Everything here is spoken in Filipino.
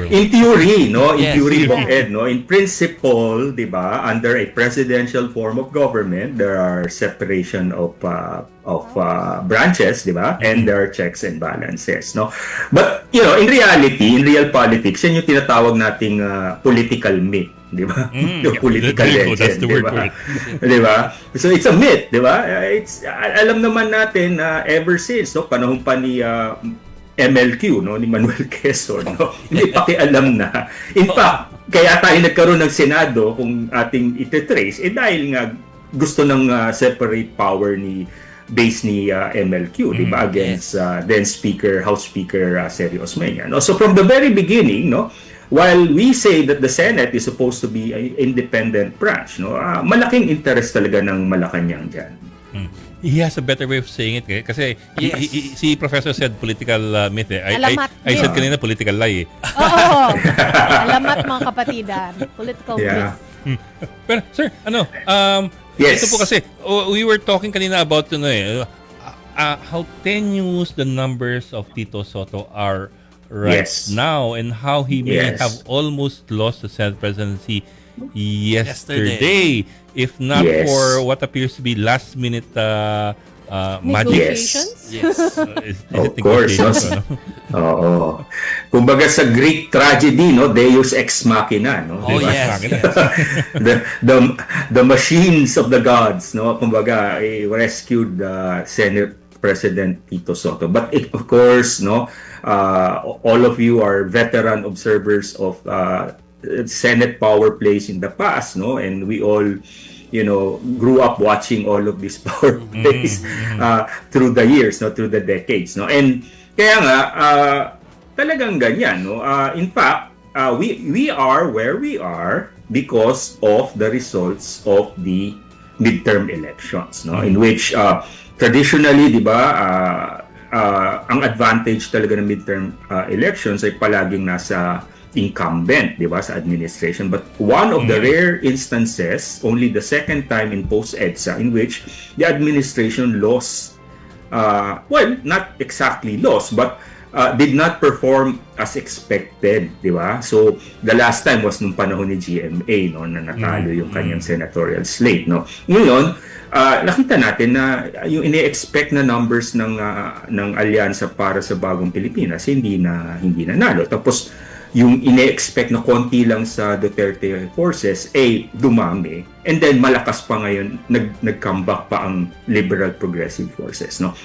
In theory, no? In Yes. theory, Yeah. Bong Ed, no? In principle, di ba, under a presidential form of government, there are separation of branches, di ba? And there are checks and balances, no? But, in reality, in real politics, yan yung tinatawag nating political myth, di ba? Yung political there you go. That's legend, the di word ba? for it. Di ba? So it's a myth, di ba? Alam naman natin ever since, no, panahon pa ni MLQ, no, ni Manuel Quezon, no, hindi pakialam na. In fact, kaya tayo nagkaroon ng Senado kung ating ititrace, dahil nga gusto ng separate power base ni MLQ, di ba, against then House Speaker Sergio Osmeña. No? So from the very beginning, no, while we say that the Senate is supposed to be an independent branch, no, malaking interest talaga ng Malacanang dyan. He has a better way of saying it kasi Yes. si Professor said political myth. Alamat I said myth. kanina political lie. Oo. Alamat mga kapatidan. Political Yeah. myth. Pero sir, Yes. ito po kasi we were talking kanina about how tenuous the numbers of Tito Sotto are right Yes. now and how he may Yes. have almost lost the Senate presidency yesterday if not Yes. for what appears to be last minute magic. Negotiations? Yes. Is Of it course, no? negotiation, ano? Oo. Kumbaga sa Greek tragedy, no, Deus ex machina, no? Oh, Diba? yes. The machines of the gods, no? Kumbaga, rescued Senate President Tito Sotto. But of course, no, all of you are veteran observers of Senate power plays in the past, no? And we all grew up watching all of these power plays through the years, no, through the decades, no. And kaya nga talagang ganyan, no. In fact, we are where we are because of the results of the midterm elections, no, in which traditionally, 'di ba, ang advantage talaga ng midterm elections ay palaging nasa incumbent, di ba, sa administration. But one of the rare instances, only the second time in post-EDSA, in which the administration lost, well, not exactly lost, but did not perform as expected, di ba? So, the last time was nung panahon ni GMA, no, na natalo yung kanyang senatorial slate, no. Ngayon, nakita natin na yung ine-expect na numbers ng alyansa para sa Bagong Pilipinas hindi nanalo. Tapos yung ine-expect na konti lang sa Duterte forces dumami, and then malakas pa ngayon nag-comeback pa ang liberal progressive forces, no.